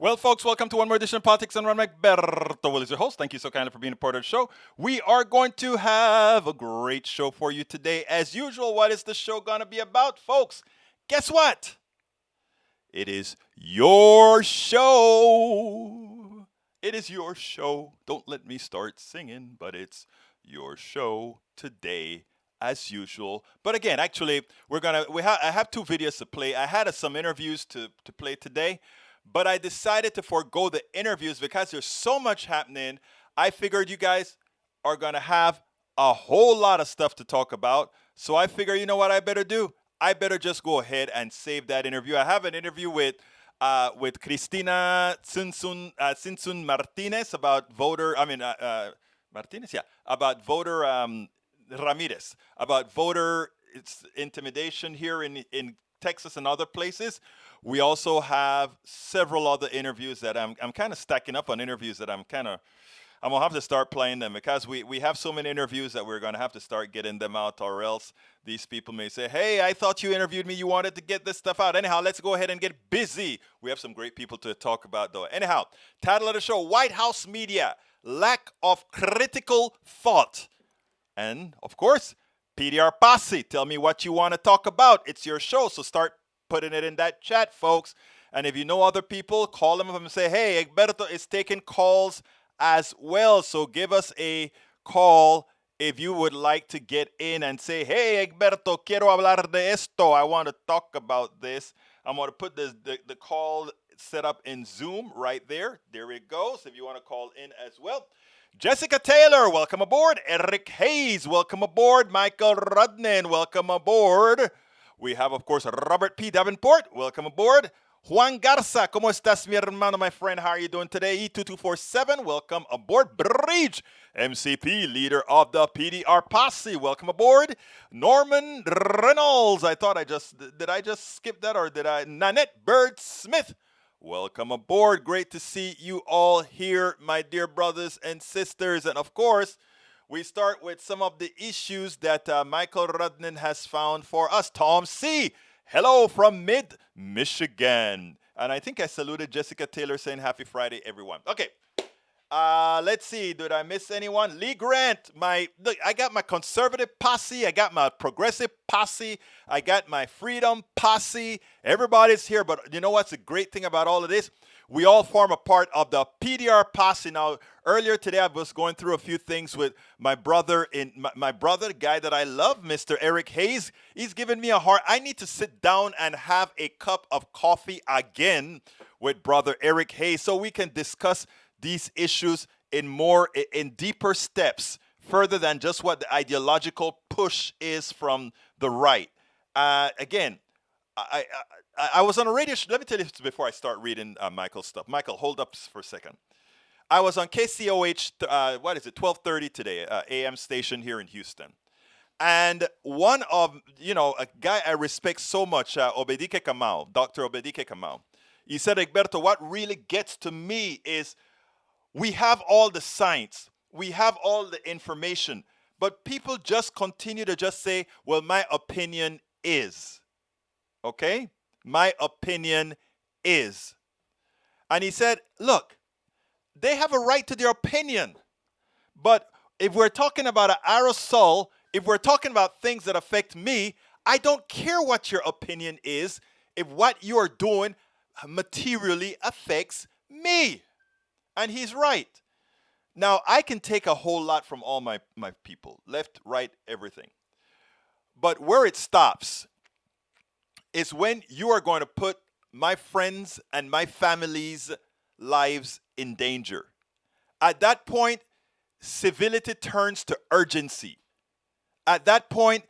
Well, folks, welcome to one more edition of Politics and Run. Berto Will is your host. Thank you so kindly for being a part of the show. We are going to have a great show for you today. As usual, what is the show going to be about, folks? Guess what? It is your show. It is your show. Don't let me start singing, but it's your show today as usual. But again, actually, I have two videos to play. I had some interviews to play today, but I decided to forego the interviews because there's so much happening. I figured you guys are gonna have a whole lot of stuff to talk about. So I figure, you know what I better do? I better just go ahead and save that interview. I have an interview with Cristina Sinsun Martinez about voter. Martinez, yeah, about voter Ramirez about voter intimidation here in Texas and other places. We also have several other interviews that I'm kind of stacking up on interviews that I'm gonna have to start playing them because we have so many interviews that we're gonna have to start getting them out, or else these people may say, "Hey, I thought you interviewed me. You wanted to get this stuff out." Anyhow, let's go ahead and get busy. We have some great people to talk about, though. Anyhow, title of the show: White House media lack of critical thought, and of course, PDR Posse. Tell me what you want to talk about. It's your show, so start putting it in that chat, folks. And if you know other people, call them up and say, "Hey, Egberto is taking calls as well. So give us a call if you would like to get in and say, 'Hey, Egberto, quiero hablar de esto. I want to talk about this.'" I'm going to put the call set up in Zoom right there. There it goes. If you want to call in as well. Jessica Taylor, welcome aboard. Eric Hayes, welcome aboard. Michael Rudnin, welcome aboard. We have, of course, Robert P. Davenport, welcome aboard. Juan Garza, ¿cómo estás, mi hermano, my friend? How are you doing today? E2247, welcome aboard. Bridge, MCP, leader of the PDR Posse, welcome aboard. Norman Reynolds, did I just skip that, or did I? Nanette Bird Smith, welcome aboard. Great to see you all here, my dear brothers and sisters. And of course, we start with some of the issues that Michael Rudnin has found for us. Tom C., hello from mid-Michigan. And I think I saluted Jessica Taylor saying happy Friday, everyone. Okay. Let's see. Did I miss anyone? Lee Grant. Look, I got my conservative posse. I got my progressive posse. I got my freedom posse. Everybody's here. But you know what's the great thing about all of this? We all form a part of the PDR Posse. Now, earlier today, I was going through a few things with my brother, the guy that I love, Mr. Eric Hayes. He's giving me a heart. I need to sit down and have a cup of coffee again with brother Eric Hayes so we can discuss these issues in deeper steps, further than just what the ideological push is from the right. Again, I was on a radio show. Let me tell you this before I start reading Michael's stuff. Michael, hold up for a second. I was on KCOH, 1230 today, AM station here in Houston. And one of, a guy I respect so much, Obedike Kamau, Dr. Obedike Kamau, he said, "Egberto, what really gets to me is we have all the science, we have all the information, but people just continue to just say, well, my opinion is." Okay? My opinion is. And he said, look, they have a right to their opinion. But if we're talking about an aerosol, if we're talking about things that affect me, I don't care what your opinion is if what you're doing materially affects me. And he's right. Now, I can take a whole lot from all my people, left, right, everything. But where it stops is when you are going to put my friends and my family's lives in danger. At that point, civility turns to urgency. At that point,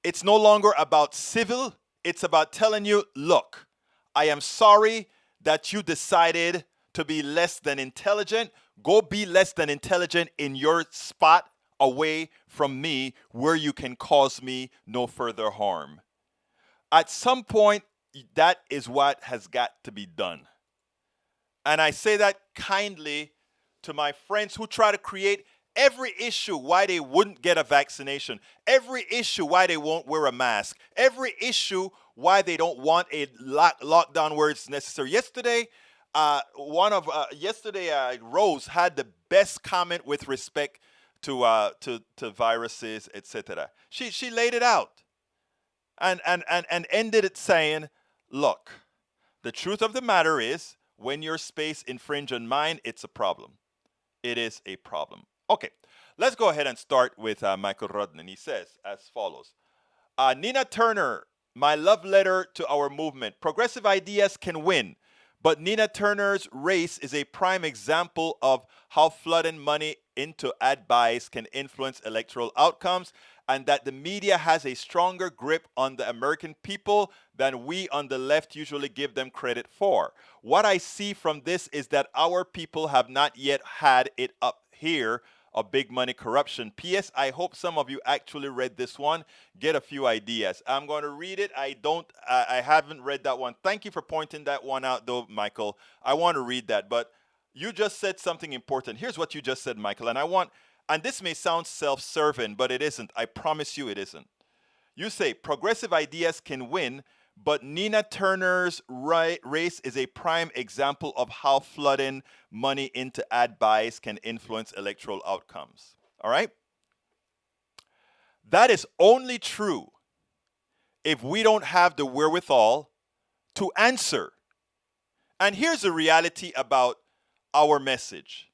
it's no longer about civil. It's about telling you, look, I am sorry that you decided to be less than intelligent. Go be less than intelligent in your spot away from me where you can cause me no further harm. At some point, that is what has got to be done. And I say that kindly to my friends who try to create every issue why they wouldn't get a vaccination, every issue why they won't wear a mask, every issue why they don't want a lockdown where it's necessary. Yesterday, Yesterday, Rose had the best comment with respect to viruses, etc. She laid it out and ended it saying, "Look, the truth of the matter is, when your space infringe on mine, it's a problem. It is a problem." Okay, let's go ahead and start with Michael Rodden. He says as follows: Nina Turner, my love letter to our movement. Progressive ideas can win, but Nina Turner's race is a prime example of how flooding money into ad buys can influence electoral outcomes, and that the media has a stronger grip on the American people than we on the left usually give them credit for. What I see from this is that our people have not yet had it up here of big money corruption. P.S. I hope some of you actually read this one. Get a few ideas. I'm going to read it. I haven't read that one. Thank you for pointing that one out, though, Michael. I want to read that, but you just said something important. Here's what you just said, Michael, and this may sound self-serving, but it isn't. I promise you it isn't. You say progressive ideas can win, but Nina Turner's race is a prime example of how flooding money into ad buys can influence electoral outcomes. All right? That is only true if we don't have the wherewithal to answer. And here's the reality about our message.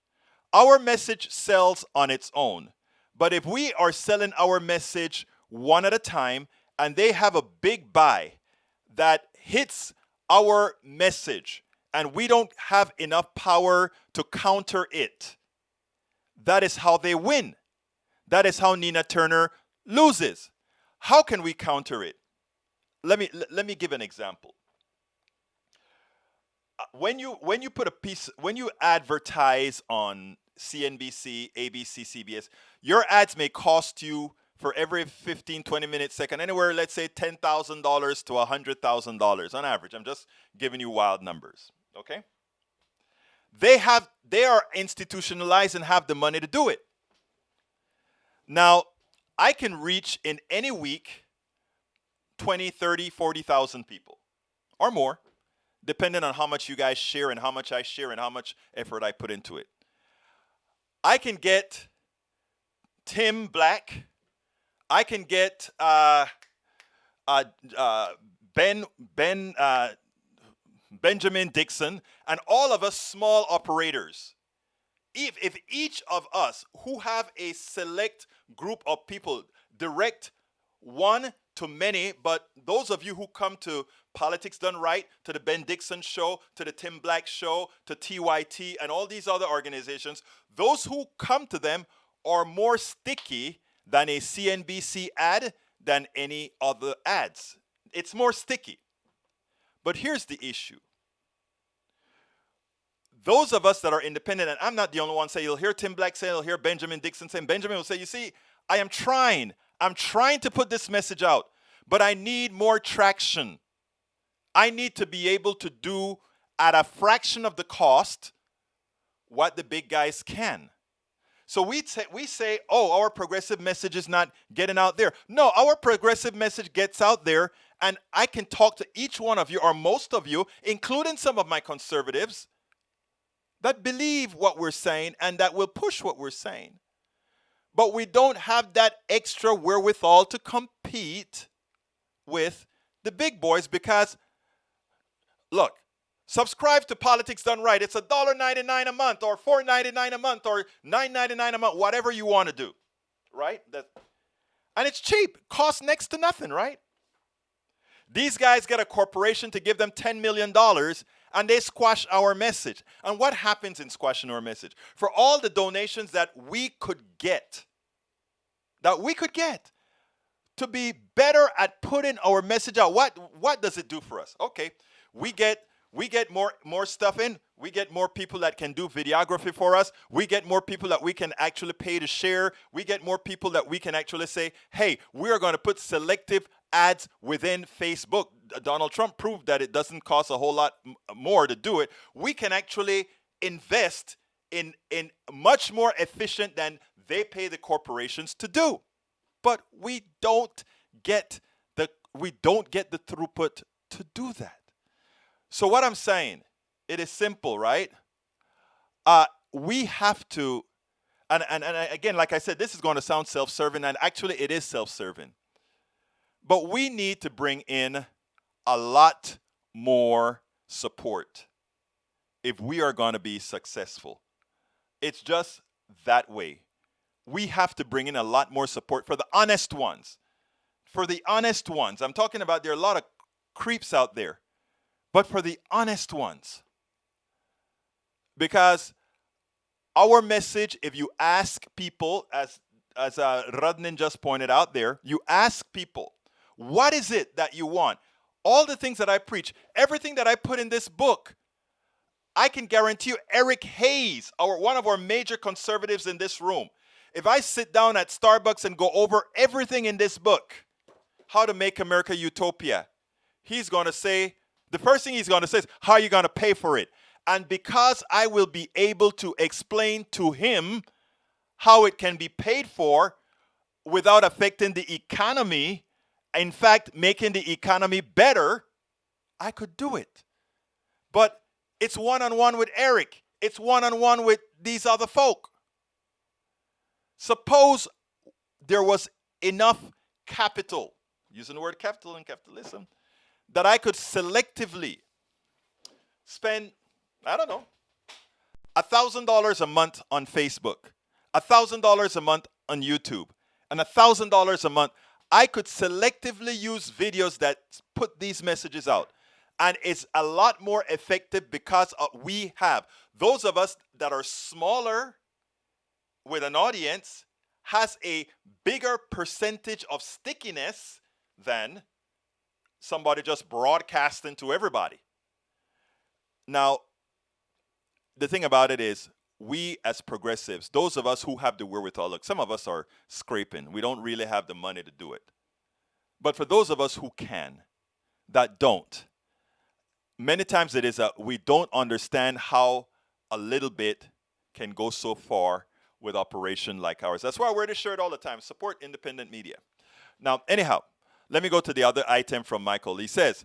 Our message sells on its own. But if we are selling our message one at a time and they have a big buy that hits our message and we don't have enough power to counter it, that is how they win. That is how Nina Turner loses. How can we counter it? Let me give an example. When you advertise on CNBC, ABC, CBS, your ads may cost you for every 15, 20 minutes, second, anywhere, let's say $10,000 to $100,000 on average. I'm just giving you wild numbers, okay? They are institutionalized and have the money to do it. Now, I can reach in any week 20, 30, 40,000 people or more, depending on how much you guys share and how much I share and how much effort I put into it. I can get Tim Black. I can get Benjamin Dixon, and all of us small operators. If each of us who have a select group of people direct one to many, but those of you who come to Politics Done Right, to the Ben Dixon Show, to the Tim Black Show, to TYT, and all these other organizations, those who come to them are more sticky than a CNBC ad, than any other ads. It's more sticky. But here's the issue. Those of us that are independent, and I'm not the only one say, you'll hear Tim Black say, you'll hear Benjamin Dixon say, Benjamin will say, you see, I'm trying to put this message out, but I need more traction. I need to be able to do at a fraction of the cost what the big guys can. So we say, oh, our progressive message is not getting out there. No, our progressive message gets out there, and I can talk to each one of you, or most of you, including some of my conservatives, that believe what we're saying and that will push what we're saying. But we don't have that extra wherewithal to compete with the big boys because, look, subscribe to Politics Done Right. It's $1.99 a month or $4.99 a month or $9.99 a month, whatever you want to do, right? And it's cheap. Costs next to nothing, right? These guys get a corporation to give them $10 million and they squash our message. And what happens in squashing our message? For all the donations that we could get to be better at putting our message out, what does it do for us? Okay, we get more stuff in. We get more people that can do videography for us. We get more people that we can actually pay to share. We get more people that we can actually say, hey, we are going to put selective ads within Facebook. Donald Trump proved that it doesn't cost a whole lot more to do it. We can actually invest in much more efficient than they pay the corporations to do. But we don't get the throughput to do that. So what I'm saying, It is simple, right? We have to, and again, like I said, this is going to sound self-serving, and actually it is self-serving. But we need to bring in a lot more support if we are going to be successful. It's just that way. We have to bring in a lot more support for the honest ones. For the honest ones. I'm talking about there are a lot of creeps out there. But for the honest ones. Because our message, if you ask people, as Radnin just pointed out there, you ask people, what is it that you want? All the things that I preach, everything that I put in this book, I can guarantee you, Eric Hayes, one of our major conservatives in this room, if I sit down at Starbucks and go over everything in this book, How to Make America Utopia, he's going to say, the first thing he's going to say is, how are you going to pay for it? And because I will be able to explain to him how it can be paid for without affecting the economy, in fact, making the economy better, I could do it. But it's one-on-one with Eric. It's one-on-one with these other folk. Suppose there was enough capital, using the word capital and capitalism, that I could selectively spend, I don't know, $1,000 a month on Facebook, $1,000 a month on YouTube, and $1,000 a month. I could selectively use videos that put these messages out. And it's a lot more effective because we have, those of us that are smaller with an audience has a bigger percentage of stickiness than somebody just broadcasting to everybody. Now, the thing about it is, we as progressives, those of us who have the wherewithal, look, some of us are scraping. We don't really have the money to do it. But for those of us who can, that don't, many times it is we don't understand how a little bit can go so far with operation like ours. That's why I wear this shirt all the time. Support independent media. Now, anyhow, let me go to the other item from Michael. He says,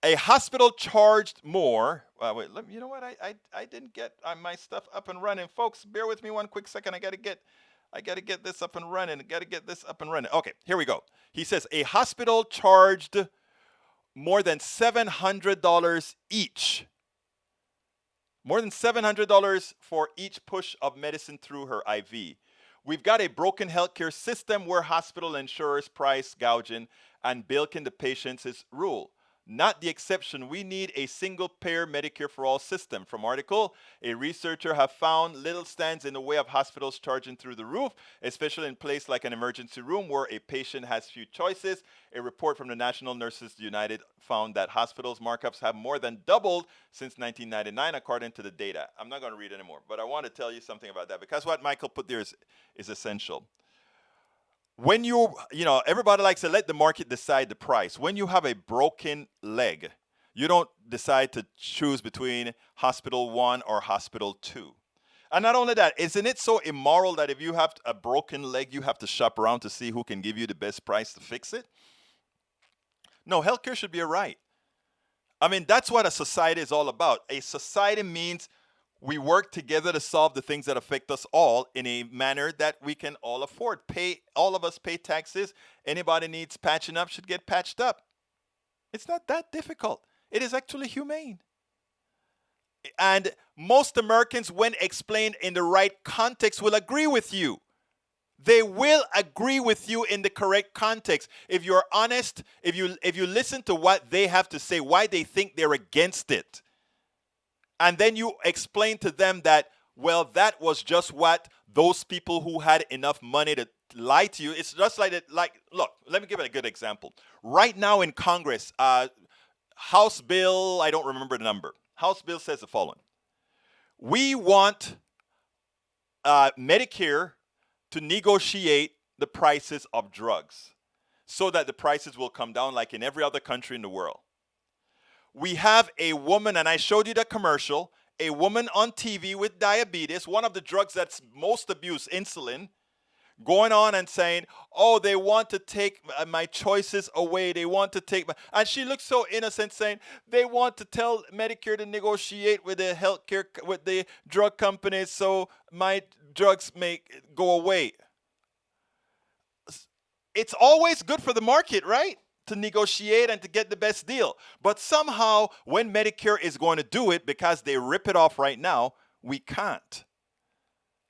a hospital charged more. Wait, you know what? I didn't get my stuff up and running. Folks, bear with me one quick second. I got to get this up and running. Okay, here we go. He says, a hospital charged more than $700 each. More than $700 for each push of medicine through her IV. We've got a broken healthcare system where hospital insurers price gouging and bilking the patients is rule. Not the exception. We need a single-payer Medicare for all system. From article, a researcher have found little stands in the way of hospitals charging through the roof, especially in place like an emergency room where a patient has few choices. A report from the National Nurses United found that hospitals' markups have more than doubled since 1999, according to the data. I'm not going to read anymore, but I want to tell you something about that because what Michael put there is essential. When everybody likes to let the market decide the price. When you have a broken leg, you don't decide to choose between hospital 1 or hospital 2. And not only that, isn't it so immoral that if you have a broken leg, you have to shop around to see who can give you the best price to fix it? No, healthcare should be a right. I mean, that's what a society is all about. A society means we work together to solve the things that affect us all in a manner that we can all afford. All of us pay taxes. Anybody needs patching up should get patched up. It's not that difficult. It is actually humane. And most Americans, when explained in the right context, will agree with you. They will agree with you in the correct context. If you're honest, if you listen to what they have to say, why they think they're against it, and then you explain to them that, well, that was just what those people who had enough money to lie to you. It's just look, let me give it a good example. Right now in Congress, House Bill, I don't remember the number. House Bill says the following. We want Medicare to negotiate the prices of drugs so that the prices will come down like in every other country in the world. We have a woman, and I showed you the commercial, a woman on TV with diabetes, one of the drugs that's most abused, insulin, going on and saying, "Oh, they want to take my choices away. They want to take my," and she looks so innocent, saying they want to tell Medicare to negotiate with the healthcare with the drug companies so my drugs may go away. It's always good for the market, right? To negotiate and to get the best deal. But somehow, when Medicare is going to do it because they rip it off right now, we can't.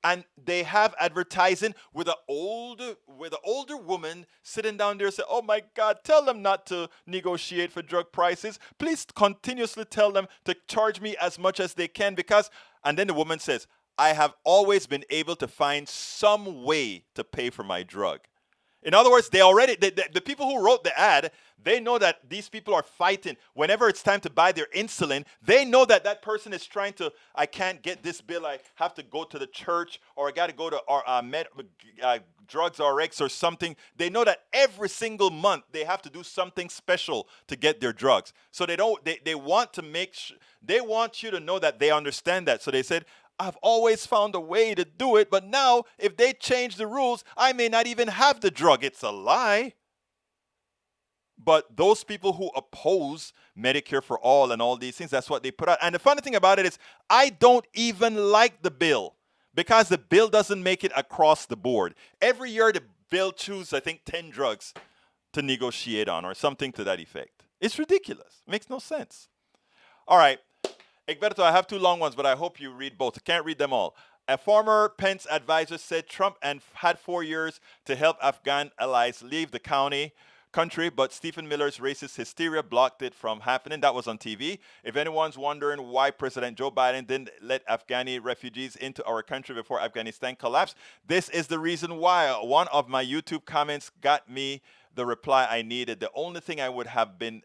And they have advertising with an older woman sitting down there saying, "Oh my God, tell them not to negotiate for drug prices. Please continuously tell them to charge me as much as they can because." And then the woman says, "I have always been able to find some way to pay for my drug." In other words, the people who wrote the ad, they know that these people are fighting. Whenever it's time to buy their insulin, they know that that person is trying to, "I can't get this bill. I have to go to the church, or I got to go to Drugs RX or something." They know that every single month they have to do something special to get their drugs. So they want to they want you to know that they understand that. So they said, "I've always found a way to do it, but now if they change the rules, I may not even have the drug." It's a lie. But those people who oppose Medicare for all and all these things, that's what they put out. And the funny thing about it is, I don't even like the bill because the bill doesn't make it across the board. Every year, the bill chooses, I think, 10 drugs to negotiate on or something to that effect. It's ridiculous. Makes no sense. All right. Egberto, I have two long ones, but I hope you read both. I can't read them all. A former Pence advisor said Trump had 4 years to help Afghan allies leave the country, but Stephen Miller's racist hysteria blocked it from happening. That was on TV. If anyone's wondering why President Joe Biden didn't let Afghani refugees into our country before Afghanistan collapsed, this is the reason why. One of my YouTube comments got me the reply I needed. The only thing I would have been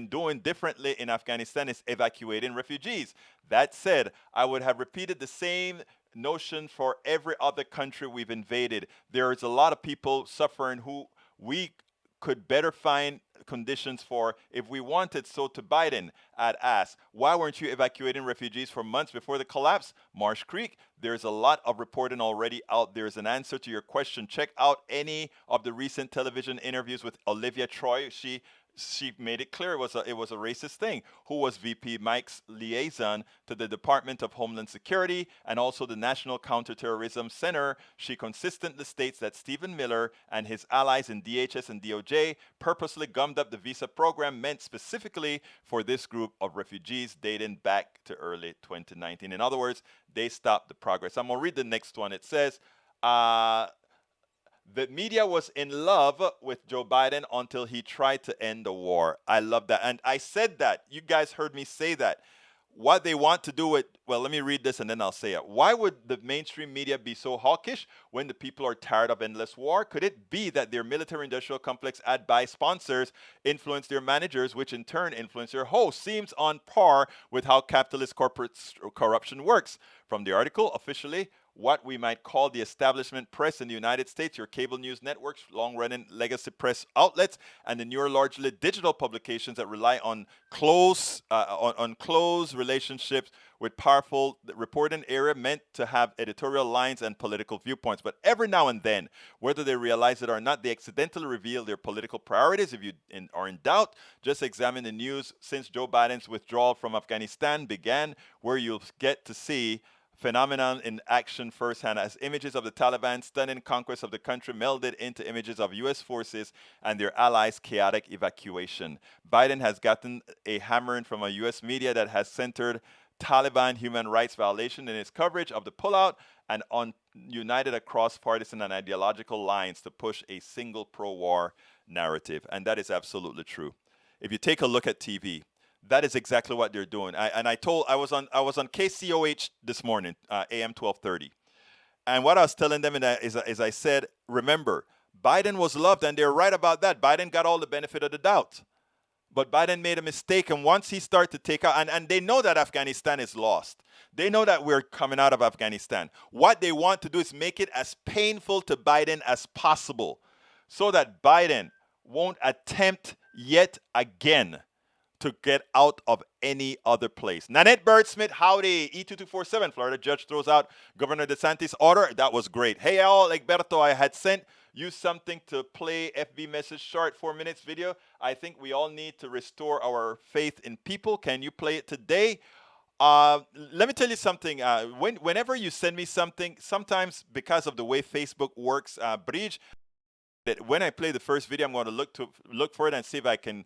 doing differently in Afghanistan is evacuating refugees. That said, I would have repeated the same notion for every other country we've invaded. There's a lot of people suffering who we could better find conditions for if we wanted. So to Biden, I'd ask, why weren't you evacuating refugees for months before the collapse? Marsh Creek, there's a lot of reporting already out. There's an answer to your question. Check out any of the recent television interviews with Olivia Troy. She made it clear it was a racist thing. Who was VP Mike's liaison to the Department of Homeland Security and also the National Counterterrorism Center. She consistently states that Stephen Miller and his allies in DHS and DOJ purposely gummed up the visa program meant specifically for this group of refugees dating back to early 2019. In other words, they stopped the progress. I'm going to read the next one. It says, the media was in love with Joe Biden until he tried to end the war. I love that. And I said that. You guys heard me say that. What they want to do with, well, let me read this and then I'll say it. Why would the mainstream media be so hawkish when the people are tired of endless war? Could it be that their military-industrial complex ad buy sponsors influence their managers, which in turn influence their hosts? Seems on par with how capitalist corporate corruption works. From the article, officially, what we might call the establishment press in the United States, your cable news networks, long-running legacy press outlets, and the newer largely digital publications that rely on close relationships with powerful reporting area meant to have editorial lines and political viewpoints. But every now and then, whether they realize it or not, they accidentally reveal their political priorities. If you are in doubt, just examine the news since Joe Biden's withdrawal from Afghanistan began, where you'll get to see phenomenon in action firsthand as images of the Taliban's stunning conquest of the country melded into images of U.S. forces and their allies' chaotic evacuation. Biden has gotten a hammering from a U.S. media that has centered Taliban human rights violation in its coverage of the pullout and united across partisan and ideological lines to push a single pro-war narrative. And that is absolutely true. If you take a look at TV, that is exactly what they're doing. I was on KCOH this morning, AM 1230, and what I was telling them is I said, remember, Biden was loved, and they're right about that. Biden got all the benefit of the doubt, but Biden made a mistake, and once he started to take out, and they know that Afghanistan is lost. They know that we're coming out of Afghanistan. What they want to do is make it as painful to Biden as possible, so that Biden won't attempt yet again to get out of any other place. Nanette Bird Smith, howdy. E2247, Florida judge throws out Governor DeSantis' order. That was great. Hey, all, Egberto, I had sent you something to play FB message short 4 minutes video. I think we all need to restore our faith in people. Can you play it today? Let me tell you something. Whenever you send me something, sometimes because of the way Facebook works, Bridge, that when I play the first video, I'm going to look for it and see if I can,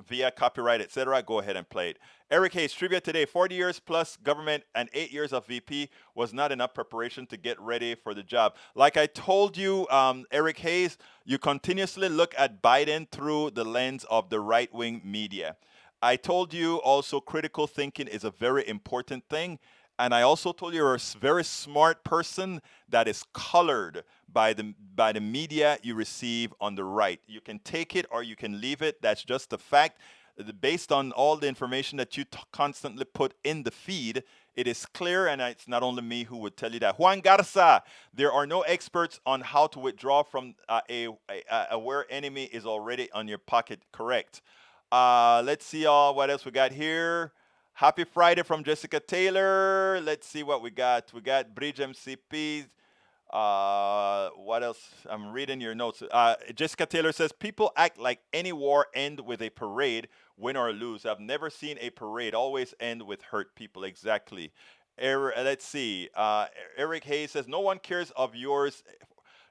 via copyright, etc., go ahead and play it. Eric Hayes, trivia today: 40 years plus government and 8 years of VP was not enough preparation to get ready for the job. Like I told you, Eric Hayes, you continuously look at Biden through the lens of the right-wing media. I told you also critical thinking is a very important thing. And I also told you you're a very smart person that is colored by the media you receive on the right. You can take it or you can leave it. That's just a fact. Based on all the information that you constantly put in the feed, it is clear, and it's not only me who would tell you that. Juan Garza, there are no experts on how to withdraw from a where enemy is already on your pocket. Correct. Let's see what else we got here. Happy Friday from Jessica Taylor. Let's see what we got. We got Bridge MCP. What else? I'm reading your notes. Jessica Taylor says, people act like any war end with a parade, win or lose. I've never seen a parade always end with hurt people. Exactly. Let's see. Eric Hayes says, no one cares of yours.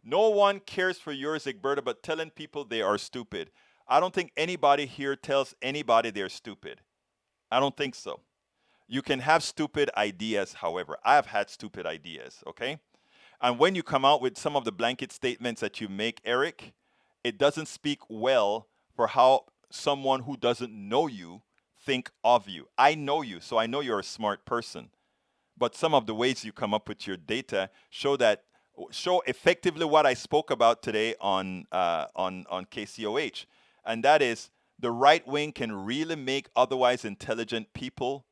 No one cares for yours, Egberta, but telling people they are stupid. I don't think anybody here tells anybody they're stupid. I don't think so. You can have stupid ideas, however. I have had stupid ideas, okay? And when you come out with some of the blanket statements that you make, Eric, it doesn't speak well for how someone who doesn't know you think of you. I know you, so I know you're a smart person. But some of the ways you come up with your data show effectively what I spoke about today on KCOH, and that is the right wing can really make otherwise intelligent people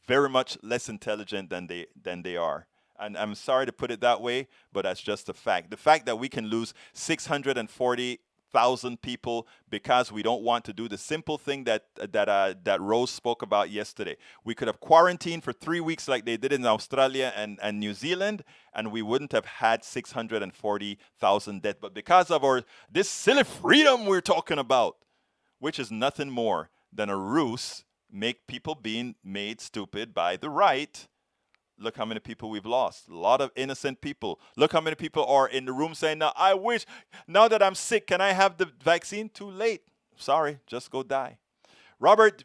very much less intelligent than they are. And I'm sorry to put it that way, but that's just a fact. The fact that we can lose 640,000 people because we don't want to do the simple thing that Rose spoke about yesterday. We could have quarantined for 3 weeks like they did in Australia and New Zealand, and we wouldn't have had 640,000 deaths. But because of this silly freedom we're talking about, which is nothing more than a ruse, make people being made stupid by the right. Look how many people we've lost. A lot of innocent people. Look how many people are in the room saying, now, I wish, now that I'm sick, can I have the vaccine? Too late. Sorry, just go die. Robert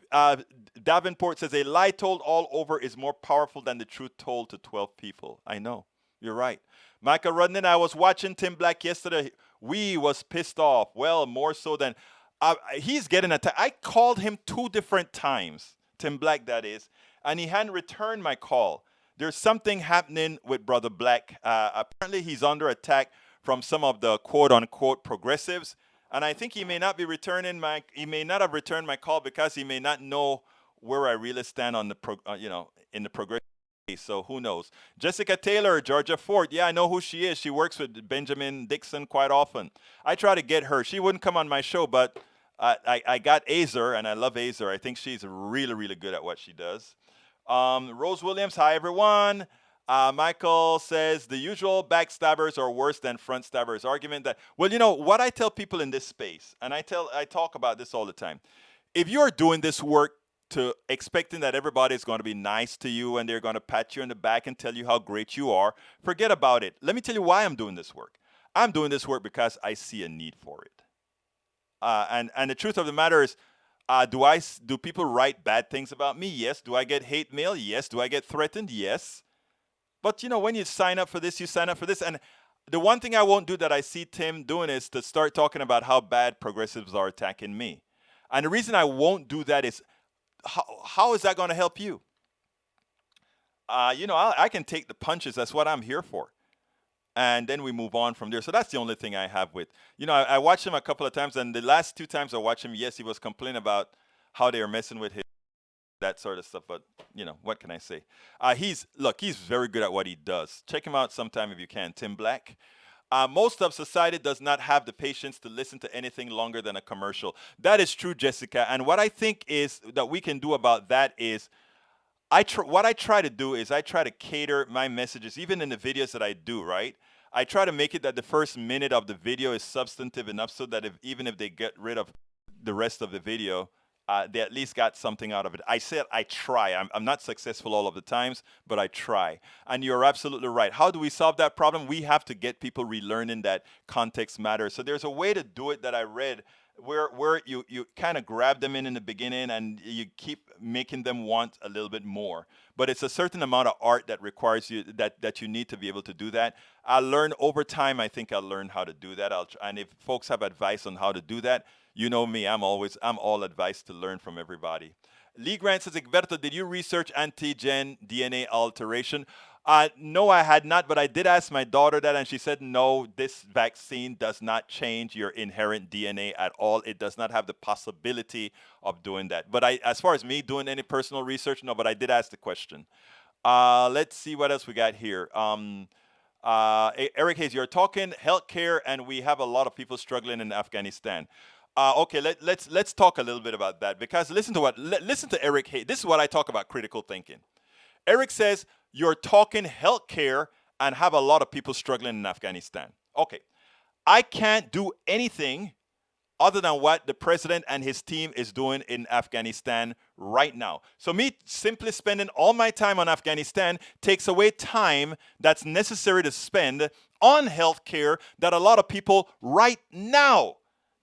Davenport says, a lie told all over is more powerful than the truth told to 12 people. I know. You're right. Michael Rudnin, I was watching Tim Black yesterday. We was pissed off. Well, more so than... he's getting attacked. I called him 2 different times, Tim Black that is, and he hadn't returned my call. There's something happening with Brother Black. Apparently he's under attack from some of the quote-unquote progressives, and I think he may not have returned my call because he may not know where I really stand on the in the progressive case. So who knows? Jessica Taylor, Georgia Ford. Yeah, I know who she is. She works with Benjamin Dixon quite often. I try to get her. She wouldn't come on my show, but I got Azer, and I love Azer. I think she's really, really good at what she does. Rose Williams, hi everyone. Michael says the usual backstabbers are worse than front stabbers. Argument that, well, you know what I tell people in this space, and I talk about this all the time. If you're doing this work to expecting that everybody's going to be nice to you and they're going to pat you in the back and tell you how great you are, forget about it. Let me tell you why I'm doing this work. I'm doing this work because I see a need for it. And the truth of the matter is, do people write bad things about me? Yes. Do I get hate mail? Yes. Do I get threatened? Yes. But when you sign up for this, you sign up for this. And the one thing I won't do that I see Tim doing is to start talking about how bad progressives are attacking me. And the reason I won't do that is, how is that going to help you? I can take the punches. That's what I'm here for. And then we move on from there. So that's the only thing I have with, I watched him a couple of times, and the last 2 times I watched him, yes, he was complaining about how they were messing with him, that sort of stuff. But, what can I say? He's very good at what he does. Check him out sometime if you can. Tim Black. Most of society does not have the patience to listen to anything longer than a commercial. That is true, Jessica. And what I think is that we can do about that is what I try to do is I try to cater my messages, even in the videos that I do, right? I try to make it that the first minute of the video is substantive enough so that even if they get rid of the rest of the video, they at least got something out of it. I said I try. I'm not successful all of the times, but I try. And you're absolutely right. How do we solve that problem? We have to get people relearning that context matters. So there's a way to do it that I read where you kind of grab them in the beginning and you keep making them want a little bit more. But it's a certain amount of art that requires you that you need to be able to do that. I learned over time. I think I'll learn how to do that. And if folks have advice on how to do that, you know me, I'm all advice to learn from everybody. Lee Grant says, Egberto, did you research antigen DNA alteration? No, I had not, but I did ask my daughter that, and she said, no, this vaccine does not change your inherent DNA at all. It does not have the possibility of doing that. But as far as me doing any personal research, no, but I did ask the question. Let's see what else we got here. Eric Hayes, you're talking healthcare, and we have a lot of people struggling in Afghanistan. Okay, let's talk a little bit about that, because listen to Eric Hayes. This is what I talk about critical thinking. Eric says you're talking healthcare and have a lot of people struggling in Afghanistan. Okay, I can't do anything other than what the president and his team is doing in Afghanistan right now. So me simply spending all my time on Afghanistan takes away time that's necessary to spend on healthcare that a lot of people right now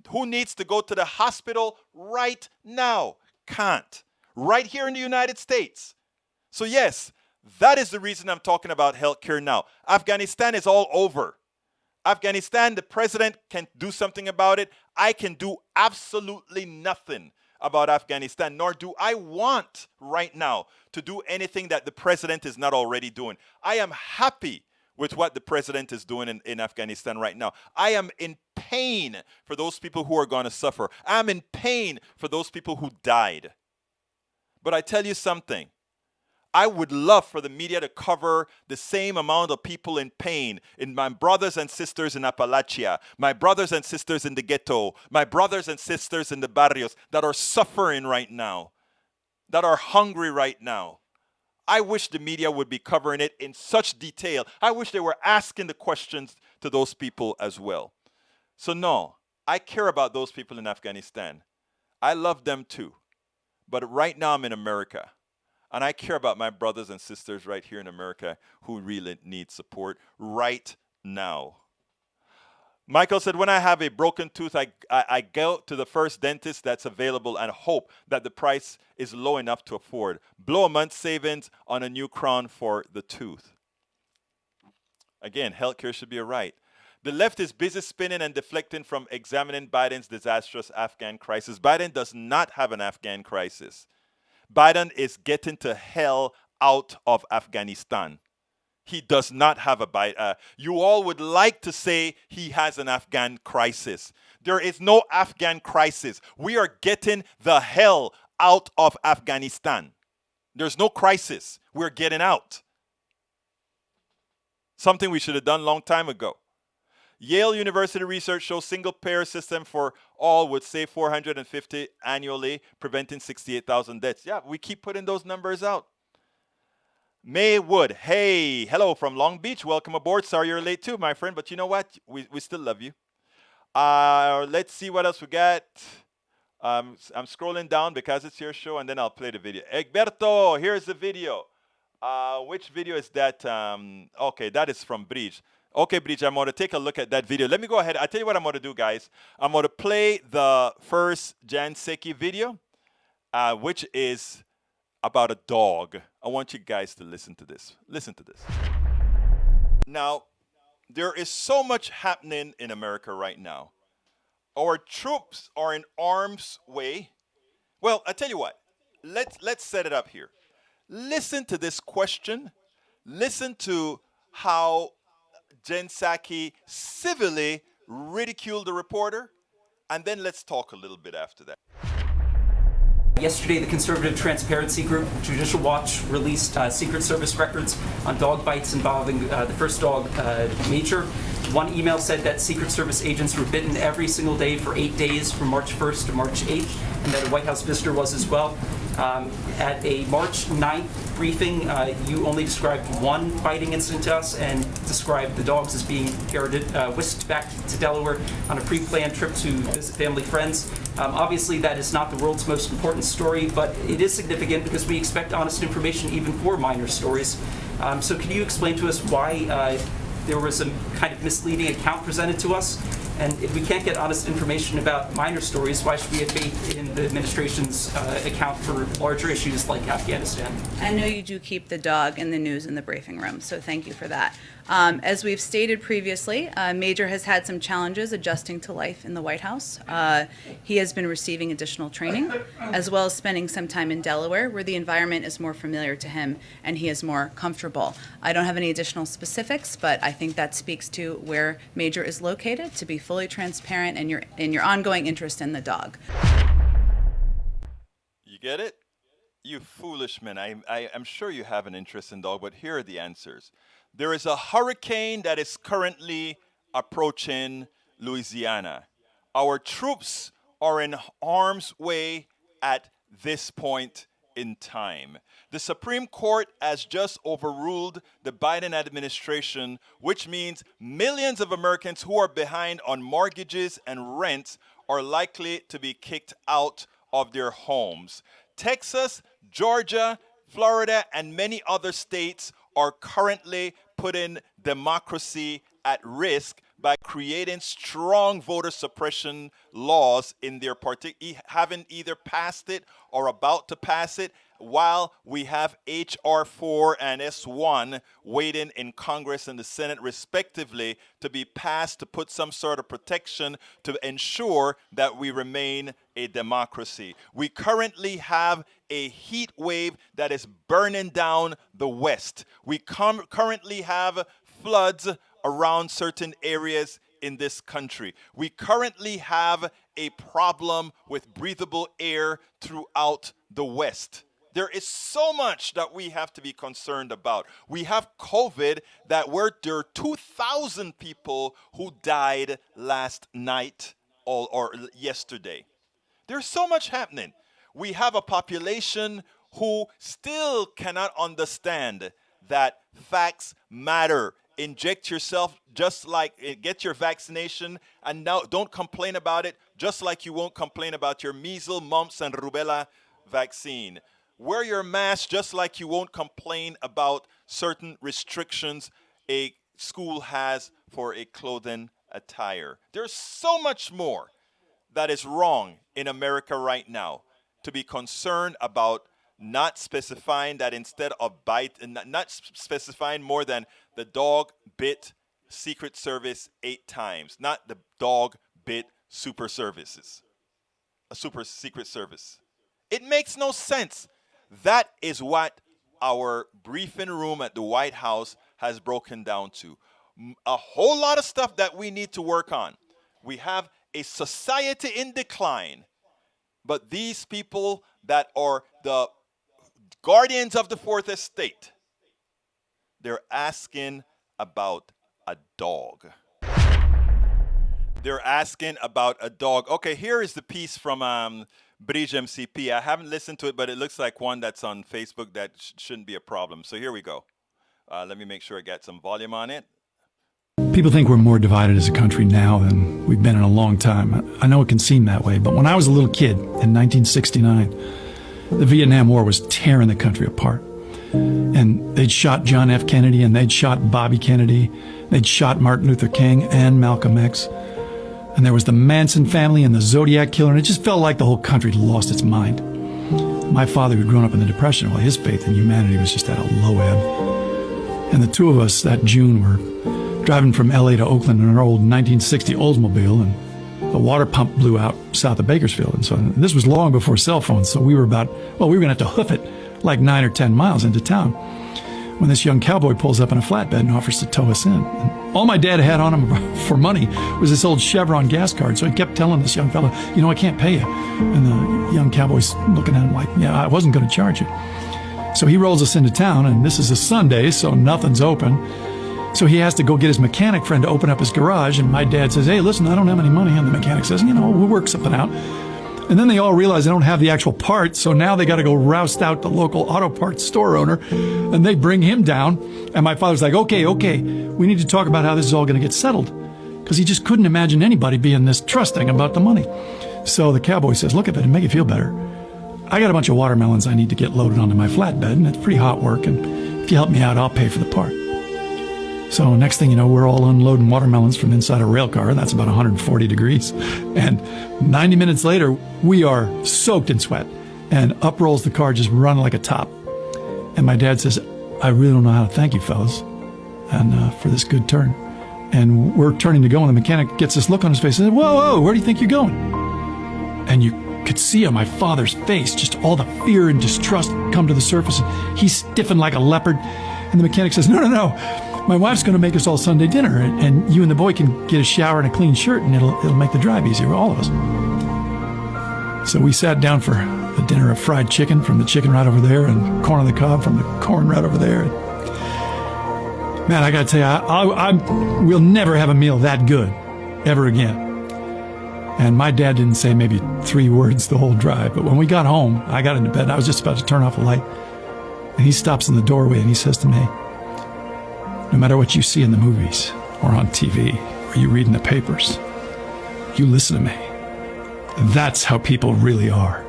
who needs to go to the hospital right now can't. Right here in the United States. So yes, that is the reason I'm talking about healthcare now. Afghanistan is all over. Afghanistan, the president can do something about it. I can do absolutely nothing about Afghanistan, nor do I want right now to do anything that the president is not already doing. I am happy with what the president is doing in Afghanistan right now. I am in pain for those people who are going to suffer. I'm in pain for those people who died. But I tell you something. I would love for the media to cover the same amount of people in pain, in my brothers and sisters in Appalachia, my brothers and sisters in the ghetto, my brothers and sisters in the barrios that are suffering right now, that are hungry right now. I wish the media would be covering it in such detail. I wish they were asking the questions to those people as well. So no, I care about those people in Afghanistan. I love them too. But right now I'm in America. And I care about my brothers and sisters right here in America who really need support right now. Michael said, when I have a broken tooth, I go to the first dentist that's available and hope that the price is low enough to afford. Blow a month's savings on a new crown for the tooth. Again, healthcare should be a right. The left is busy spinning and deflecting from examining Biden's disastrous Afghan crisis. Biden does not have an Afghan crisis. Biden is getting to hell out of Afghanistan. He does not have a you all would like to say he has an Afghan crisis. There is no Afghan crisis. We are getting the hell out of Afghanistan. There's no crisis. We're getting out. Something we should have done a long time ago. Yale University research shows single-payer system for all would save $450 annually, preventing 68,000 deaths. Yeah, we keep putting those numbers out. May Wood, hey, hello from Long Beach. Welcome aboard. Sorry you're late too, my friend, but you know what? We still love you. Let's see what else we got. I'm scrolling down because it's your show, and then I'll play the video. Egberto, here's the video. Which video is that? Okay, that is from Bridge. Okay, Bridge, I'm going to take a look at that video. Let me go ahead. I'll tell you what I'm going to do, guys. I'm going to play the first Geneki video, which is about a dog. I want you guys to listen to this. Listen to this. Now, there is so much happening in America right now. Our troops are in arm's way. Well, I tell you what. Let's set it up here. Listen to this question. Listen to how Jen Psaki civilly ridiculed the reporter, and then let's talk a little bit after that. Yesterday, the conservative transparency group, Judicial Watch, released Secret Service records on dog bites involving the first dog, Major. One email said that Secret Service agents were bitten every single day for 8 days from March 1st to March 8th, and that a White House visitor was as well. At a March 9th briefing, you only described one biting incident to us and described the dogs as being whisked back to Delaware on a pre-planned trip to visit family friends. Obviously, that is not the world's most important story, but it is significant because we expect honest information even for minor stories. So can you explain to us why there was a kind of misleading account presented to us? And if we can't get honest information about minor stories, why should we have faith in the administration's account for larger issues like Afghanistan? I know you do keep the dog in the news in the briefing room, so thank you for that. As we've stated previously, Major has had some challenges adjusting to life in the White House. He has been receiving additional training, as well as spending some time in Delaware, where the environment is more familiar to him and he is more comfortable. I don't have any additional specifics, but I think that speaks to where Major is located, to be fully transparent in your ongoing interest in the dog. You get it? You foolish men. I'm sure you have an interest in dog, but here are the answers. There is a hurricane that is currently approaching Louisiana. Our troops are in harm's way at this point in time. The Supreme Court has just overruled the Biden administration, which means millions of Americans who are behind on mortgages and rents are likely to be kicked out of their homes. Texas, Georgia, Florida, and many other states are currently putting democracy at risk by creating strong voter suppression laws in their having either passed it or about to pass it, while we have H.R. 4 and S1 waiting in Congress and the Senate respectively to be passed to put some sort of protection to ensure that we remain a democracy. We currently have a heat wave that is burning down the West. We currently have floods around certain areas in this country. We currently have a problem with breathable air throughout the West. There is so much that we have to be concerned about. We have COVID there are 2,000 people who died last night or yesterday. There's so much happening. We have a population who still cannot understand that facts matter. Inject yourself get your vaccination, and now don't complain about it, just like you won't complain about your measles, mumps, and rubella vaccine. Wear your mask just like you won't complain about certain restrictions a school has for a clothing attire. There's so much more that is wrong in America right now to be concerned about not specifying that instead of not specifying more than the dog bit Secret Service 8 times, not the dog bit super services, a super secret service. It makes no sense. That is what our briefing room at the White House has broken down to. A whole lot of stuff that we need to work on. We have a society in decline, but these people that are the guardians of the fourth estate, they're asking about a dog. They're asking about a dog. Okay, here is the piece from Bridge MCP. I haven't listened to it, but it looks like one that's on Facebook that shouldn't be a problem. So here we go. Let me make sure I got some volume on it. People think we're more divided as a country now than we've been in a long time. I know it can seem that way, but when I was a little kid in 1969, the Vietnam War was tearing the country apart. And they'd shot John F. Kennedy, and they'd shot Bobby Kennedy. They'd shot Martin Luther King and Malcolm X. And there was the Manson family and the Zodiac killer, and it just felt like the whole country had lost its mind. My father, who'd grown up in the Depression, well, his faith in humanity was just at a low ebb. And the two of us that June were driving from L.A. to Oakland in our old 1960 Oldsmobile, and the water pump blew out south of Bakersfield. And so this was long before cell phones, so we were going to have to hoof it like 9 or 10 miles into town, when this young cowboy pulls up in a flatbed and offers to tow us in. And all my dad had on him for money was this old Chevron gas card, so he kept telling this young fellow, I can't pay you. And the young cowboy's looking at him like, yeah, I wasn't going to charge you. So he rolls us into town, and this is a Sunday, so nothing's open. So he has to go get his mechanic friend to open up his garage, and my dad says, hey, listen, I don't have any money. And the mechanic says, we'll work something out. And then they all realize they don't have the actual parts, so now they got to go roust out the local auto parts store owner, and they bring him down. And my father's like, okay, we need to talk about how this is all going to get settled, because he just couldn't imagine anybody being this trusting about the money. So the cowboy says, look, if it'd make you feel better, I got a bunch of watermelons I need to get loaded onto my flatbed, and it's pretty hot work, and if you help me out, I'll pay for the part. So next thing you know, we're all unloading watermelons from inside a rail car. That's about 140 degrees. And 90 minutes later, we are soaked in sweat. And up rolls the car, just running like a top. And my dad says, I really don't know how to thank you, fellas, and for this good turn. And we're turning to go, and the mechanic gets this look on his face and says, whoa, where do you think you're going? And you could see on my father's face just all the fear and distrust come to the surface. He's stiffened like a leopard. And the mechanic says, no. My wife's going to make us all Sunday dinner, and you and the boy can get a shower and a clean shirt, and it'll make the drive easier for all of us. So we sat down for a dinner of fried chicken from the chicken right over there, and corn on the cob from the corn right over there. Man, I got to tell you, we'll never have a meal that good ever again. And my dad didn't say maybe 3 words the whole drive, but when we got home, I got into bed. I was just about to turn off the light, and he stops in the doorway and he says to me, no matter what you see in the movies or on TV or you read in the papers, you listen to me. That's how people really are.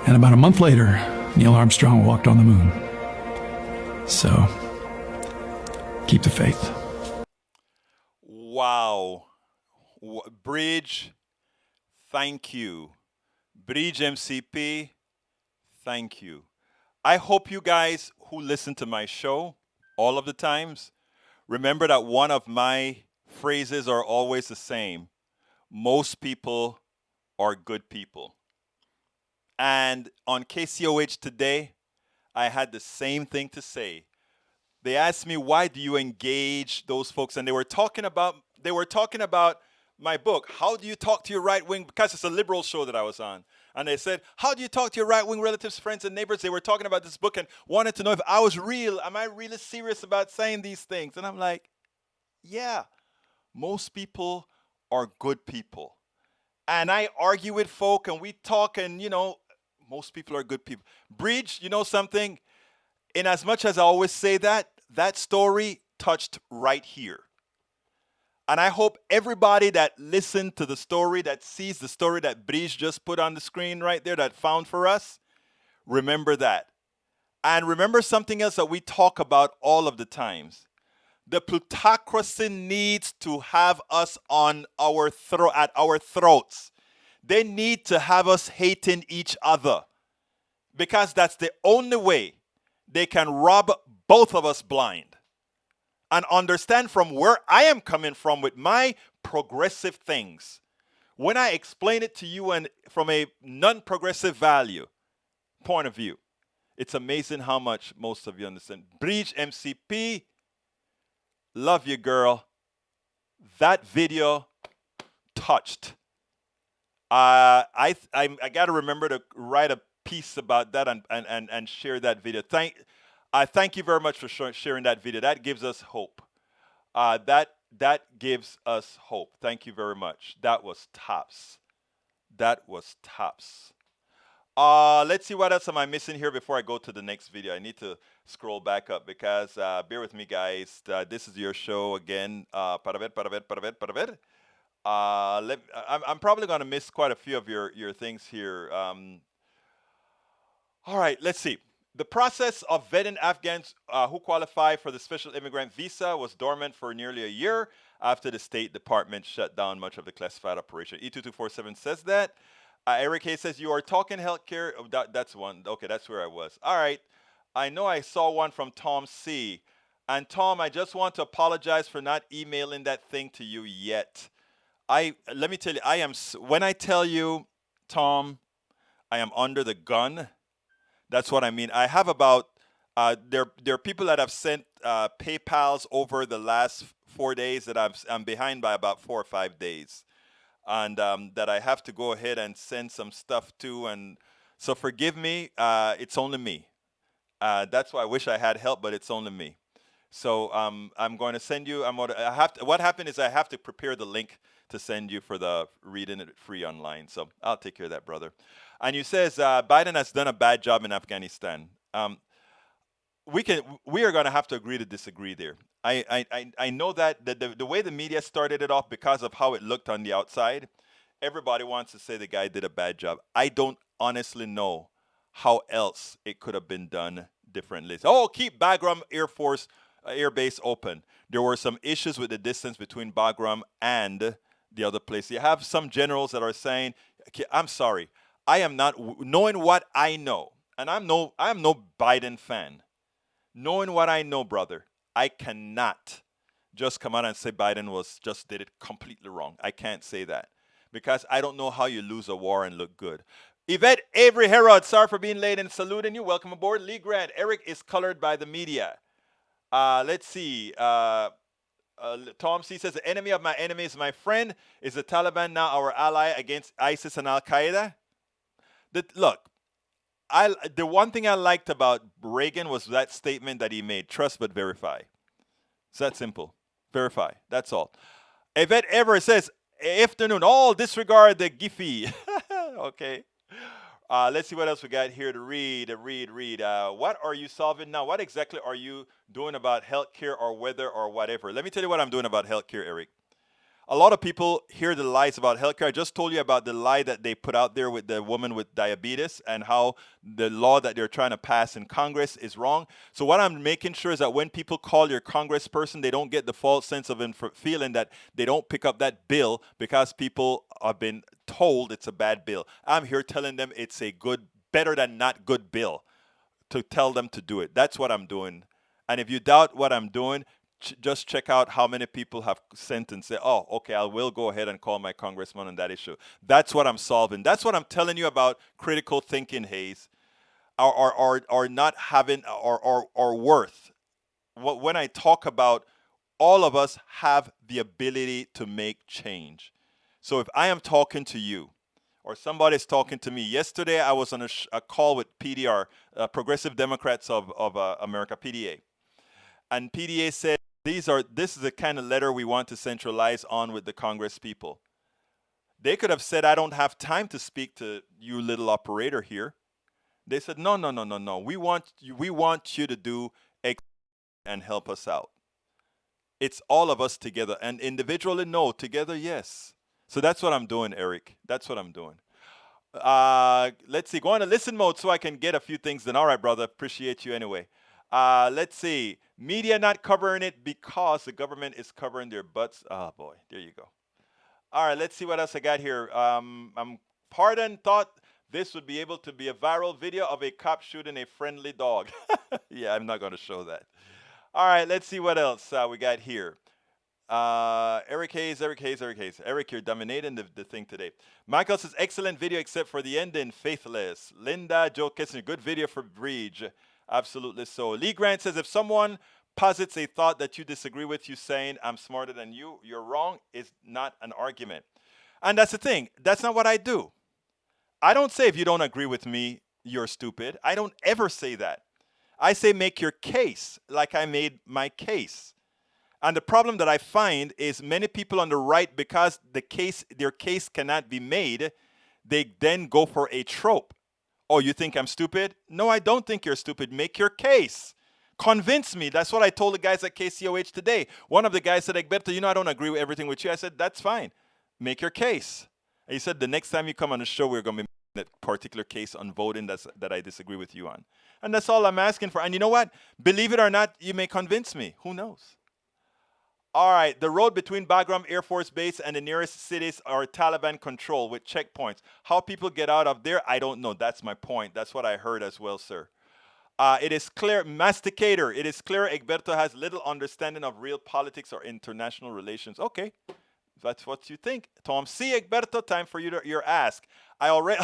And about a month later, Neil Armstrong walked on the moon. So, keep the faith. Wow. Bridge, thank you. Bridge MCP, thank you. I hope you guys who listen to my show all of the times remember that one of my phrases are always the same. Most people are good people. And on KCOH today, I had the same thing to say. They asked me, why do you engage those folks? And they were talking about my book. How do you talk to your right wing? Because it's a liberal show that I was on. And they said, how do you talk to your right-wing relatives, friends, and neighbors? They were talking about this book and wanted to know if I was real. Am I really serious about saying these things? And I'm like, yeah, most people are good people. And I argue with folk and we talk and, most people are good people. Bridge, you know something? In as much as I always say that story touched right here. And I hope everybody that listened to the story, that sees the story that Bridge just put on the screen right there, that found for us, remember that. And remember something else that we talk about all of the times. The plutocracy needs to have us on at our throats. They need to have us hating each other, because that's the only way they can rob both of us blind. And understand from where I am coming from with my progressive things. When I explain it to you and from a non-progressive value point of view, it's amazing how much most of you understand. Bridge MCP, love you, girl. That video touched. I got to remember to write a piece about that and share that video. Thank you very much for sharing that video. That gives us hope. That gives us hope. Thank you very much. That was tops. Let's see what else am I missing here before I go to the next video. I need to scroll back up because bear with me, guys. This is your show again. Para ver. I'm probably going to miss quite a few of your things here. All right, let's see. The process of vetting Afghans who qualify for the special immigrant visa was dormant for nearly a year after the State Department shut down much of the classified operation. E2247 says that. Eric Hayes says, you are talking healthcare. Oh, that's one. Okay, that's where I was. All right. I know I saw one from Tom C. And Tom, I just want to apologize for not emailing that thing to you yet. Let me tell you, when I tell you, Tom, I am under the gun. That's what I mean. I have about, there are people that have sent PayPals over the last 4 days that I'm behind by about 4 or 5 days. And that I have to go ahead and send some stuff to. And so forgive me, it's only me. That's why I wish I had help, but it's only me. So I'm going to send you. I have to, what happened is I have to prepare the link to send you for the reading it free online. So I'll take care of that, brother. And you says Biden has done a bad job in Afghanistan. We are going to have to agree to disagree there. I know that the way the media started it off because of how it looked on the outside, everybody wants to say the guy did a bad job. I don't honestly know how else it could have been done differently. Oh, keep Bagram Air Base open. There were some issues with the distance between Bagram and the other place. You have some generals that are saying, okay, I'm sorry, I am not knowing what I know, and I'm no Biden fan. Knowing what I know, brother, I cannot just come out and say Biden did it completely wrong. I can't say that because I don't know how you lose a war and look good. Yvette Avery Herod, sorry for being late and saluting you. Welcome aboard. Lee Grant, Eric is colored by the media. Let's see. Tom C says, the enemy of my enemy is my friend. Is the Taliban now our ally against ISIS and Al Qaeda? Look, the one thing I liked about Reagan was that statement that he made: trust but verify. It's that simple. Verify. That's all. Yvette Everett says, afternoon, all disregard the Giphy. Okay. Let's see what else we got here to read. What are you solving now? What exactly are you doing about healthcare or weather or whatever? Let me tell you what I'm doing about healthcare, Eric. A lot of people hear the lies about healthcare. I just told you about the lie that they put out there with the woman with diabetes and how the law that they're trying to pass in Congress is wrong. So what I'm making sure is that when people call your congressperson, they don't get the false sense of feeling that they don't pick up that bill because people have been told it's a bad bill. I'm here telling them it's a good, better than not good bill, to tell them to do it. That's what I'm doing. And if you doubt what I'm doing, just check out how many people have sent and say, oh, okay, I will go ahead and call my congressman on that issue. That's what I'm solving. That's what I'm telling you about critical thinking, Hayes, or not having, or worth. When I talk about all of us have the ability to make change. So if I am talking to you, or somebody's talking to me. Yesterday, I was on a call with PDR, Progressive Democrats of America, PDA. And PDA said, this is the kind of letter we want to centralize on with the Congress people. They could have said, I don't have time to speak to you little operator here. They said, no. We want you to do X and help us out. It's all of us together. And individually, no. Together, yes. So that's what I'm doing, Eric. That's what I'm doing. Let's see. Go on to listen mode so I can get a few things done. All right, brother. Appreciate you anyway. Let's see. Media not covering it because the government is covering their butts. Oh, boy. There you go. All right. Let's see what else I got here. Pardon thought this would be able to be a viral video of a cop shooting a friendly dog. Yeah, I'm not going to show that. All right. Let's see what else we got here. Eric Hayes. Eric, you're dominating the thing today. Michael says, excellent video except for the ending, faithless. Linda, Joe Kissinger, good video for Breach. Absolutely so. Lee Grant says, if someone posits a thought that you disagree with, you saying, I'm smarter than you, you're wrong, is not an argument. And that's the thing. That's not what I do. I don't say if you don't agree with me, you're stupid. I don't ever say that. I say make your case like I made my case. And the problem that I find is many people on the right, because their case cannot be made, they then go for a trope. Oh, you think I'm stupid? No, I don't think you're stupid. Make your case. Convince me. That's what I told the guys at KCOH today. One of the guys said, Egberto, I don't agree with everything with you. I said, that's fine. Make your case. And he said, the next time you come on the show, we're going to be making that particular case on voting that I disagree with you on. And that's all I'm asking for. And you know what? Believe it or not, you may convince me. Who knows? All right, the road between Bagram Air Force Base and the nearest cities are Taliban control with checkpoints. How people get out of there, I don't know. That's my point. That's what I heard as well, sir. It is clear, Masticator, it is clear Egberto has little understanding of real politics or international relations. Okay, that's what you think. Tom C. Egberto, time for your ask. I already...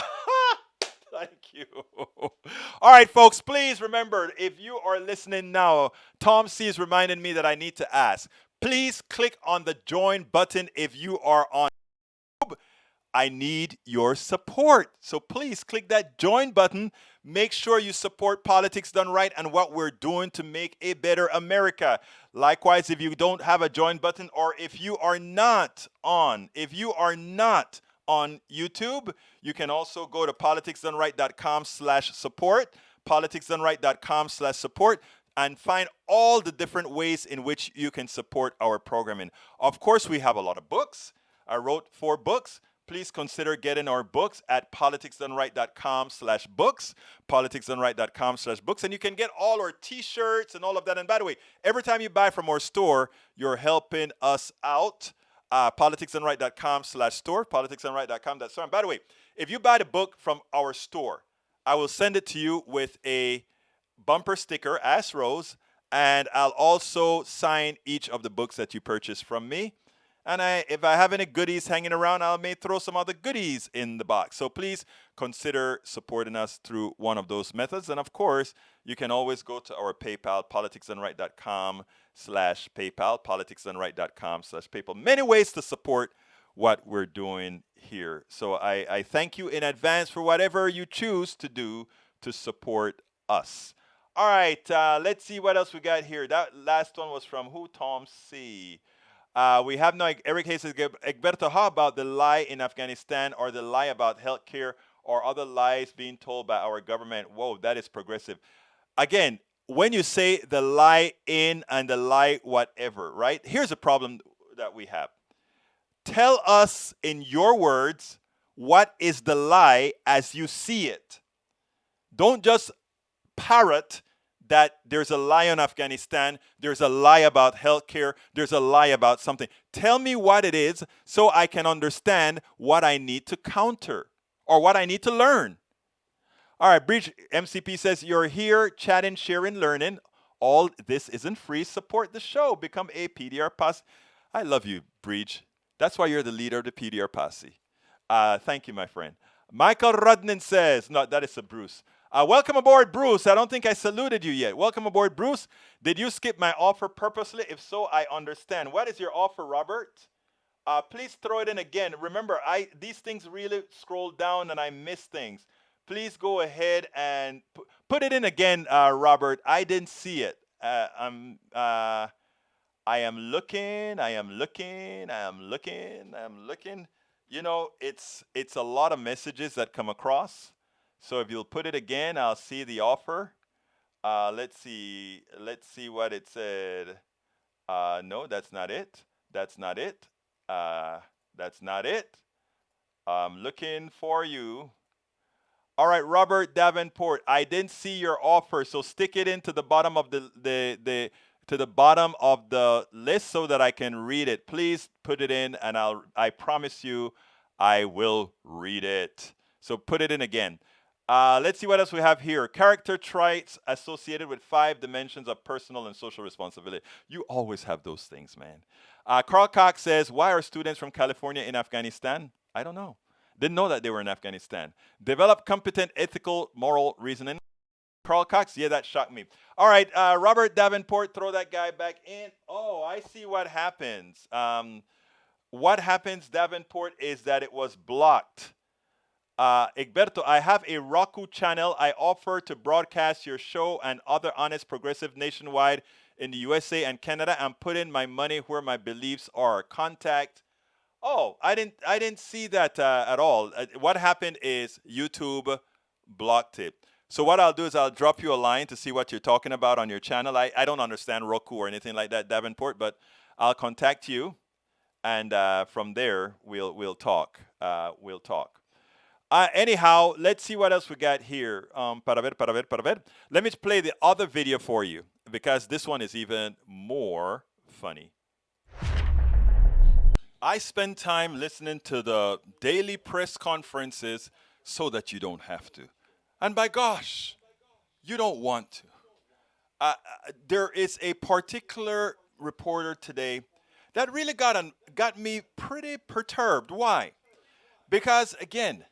Thank you. All right, folks, please remember, if you are listening now, Tom C. is reminding me that I need to ask. Please click on the join button if you are on YouTube. I need your support. So please click that join button. Make sure you support Politics Done Right and what we're doing to make a better America. Likewise, if you don't have a join button, or if you are not on YouTube, you can also go to politicsdoneright.com/support, politicsdoneright.com/support, and find all the different ways in which you can support our programming. Of course, we have a lot of books. I wrote 4 books. Please consider getting our books at politicsdoneright.com/books, politicsdoneright.com/books, and you can get all our t-shirts and all of that. And by the way, every time you buy from our store, you're helping us out. Politicsdoneright.com/store, politicsdoneright.com/store. And by the way, if you buy the book from our store, I will send it to you with a bumper sticker, Ask Rose, and I'll also sign each of the books that you purchase from me. And if I have any goodies hanging around, I may throw some other goodies in the box. So please consider supporting us through one of those methods. And of course, you can always go to our PayPal, politicsdoneright.com/PayPal, politicsdoneright.com/PayPal. Many ways to support what we're doing here. So I thank you in advance for whatever you choose to do to support us. All right, let's see what else we got here. That last one was from who? Tom C. We have no, Eric Hayes says, Egberto, how about the lie in Afghanistan, or the lie about healthcare, or other lies being told by our government? Whoa, that is progressive. Again, when you say the lie in and the lie whatever, right? Here's a problem that we have. Tell us in your words what is the lie as you see it. Don't just parrot that there's a lie on Afghanistan, there's a lie about healthcare, there's a lie about something. Tell me what it is so I can understand what I need to counter or what I need to learn. All right, Bridge MCP says, you're here chatting, sharing, learning. All this isn't free. Support the show. Become a PDR Posse. I love you, Bridge. That's why you're the leader of the PDR Posse. Thank you, my friend. Michael Rudnin says, no, that is a Bruce. Welcome aboard, Bruce. I don't think I saluted you yet. Welcome aboard, Bruce. Did you skip my offer purposely? If so, I understand. What is your offer, Robert? Please throw it in again. Remember, these things really scroll down and I miss things. Please go ahead and put it in again, Robert. I didn't see it. I am looking. You know, it's a lot of messages that come across. So if you'll put it again, I'll see the offer. Let's see what it said. No, that's not it. That's not it. I'm looking for you. All right, Robert Davenport. I didn't see your offer, so stick it into the bottom of the bottom of the list so that I can read it. Please put it in, and I promise you, I will read it. So put it in again. Let's see what else we have here. Character traits associated with 5 dimensions of personal and social responsibility. You always have those things, man. Carl Cox says, why are students from California in Afghanistan? I don't know. Didn't know that they were in Afghanistan. Develop competent, ethical, moral reasoning. Carl Cox, yeah, that shocked me. All right, Robert Davenport, throw that guy back in. Oh, I see what happens. What happens, Davenport, is that it was blocked. Egberto, I have a Roku channel. I offer to broadcast your show and other honest progressive nationwide in the USA and Canada, and put in my money where my beliefs are. Contact. Oh, I didn't see that at all. What happened is YouTube blocked it. So what I'll do is I'll drop you a line to see what you're talking about on your channel. I don't understand Roku or anything like that, Davenport, but I'll contact you, and from there we'll talk. Anyhow, let's see what else we got here. Para ver. Let me play the other video for you, because this one is even more funny. I spend time listening to the daily press conferences so that you don't have to. And by gosh, you don't want to. There is a particular reporter today that really got me pretty perturbed. Why? Because, again,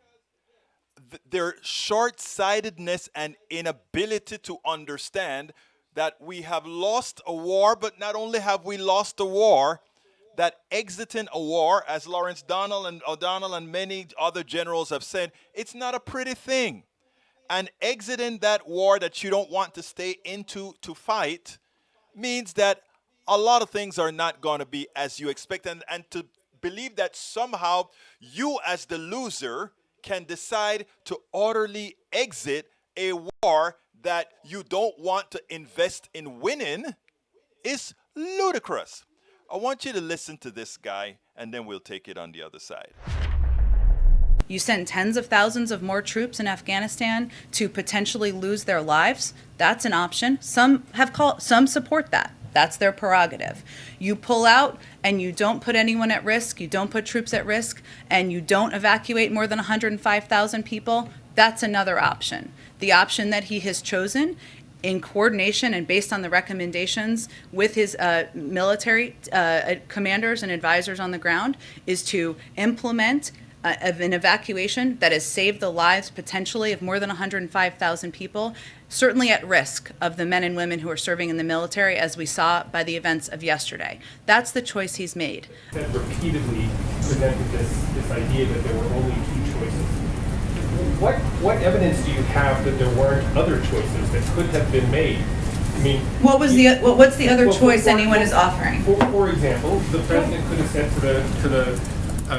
their short-sightedness and inability to understand that we have lost a war, but not only have we lost a war, that exiting a war, as Lawrence O'Donnell and many other generals have said, it's not a pretty thing. And exiting that war that you don't want to stay into to fight means that a lot of things are not going to be as you expect. And to believe that somehow you, as the loser, can decide to orderly exit a war that you don't want to invest in winning is ludicrous. I want you to listen to this guy, and then we'll take it on the other side. You send tens of thousands of more troops in Afghanistan to potentially lose their lives. That's an option. Some support that. That's their prerogative. You pull out and you don't put anyone at risk, you don't put troops at risk, and you don't evacuate more than 105,000 people. That's another option. The option that he has chosen, in coordination and based on the recommendations with his military commanders and advisors on the ground, is to implement an evacuation that has saved the lives potentially of more than 105,000 people, certainly at risk of the men and women who are serving in the military, as we saw by the events of yesterday. That's the choice he's made. That repeatedly presented this idea that there were only two choices. What evidence do you have that there weren't other choices that could have been made? I mean, What's the other choice anyone is offering? For example, the president could have said to the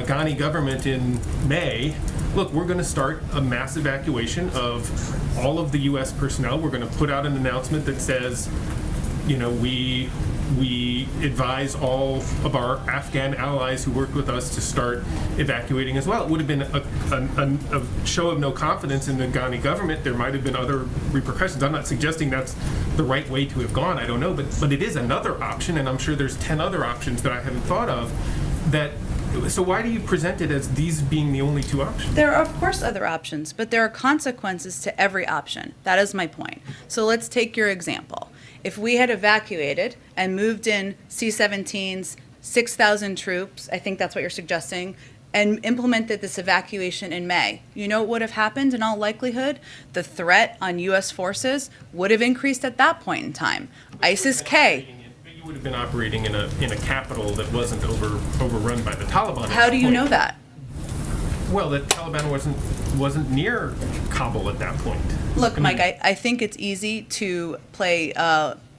Ghani government in May, look, we're going to start a mass evacuation of all of the U.S. personnel. We're going to put out an announcement that says, you know, we advise all of our Afghan allies who worked with us to start evacuating as well. It would have been a show of no confidence in the Ghani government. There might have been other repercussions. I'm not suggesting that's the right way to have gone. I don't know, but it is another option, and I'm sure there's 10 other options that I haven't thought of. So why do you present it as these being the only two options? There are, of course, other options, but there are consequences to every option. That is my point. So let's take your example. If we had evacuated and moved in C-17s, 6,000 troops, I think that's what you're suggesting, and implemented this evacuation in May, you know what would have happened in all likelihood? The threat on U.S. forces would have increased at that point in time. ISIS-K. You would have been operating in a capital that wasn't overrun by the Taliban. How do you know that? Well, the Taliban wasn't near Kabul at that point. Look, Mike, I think it's easy to play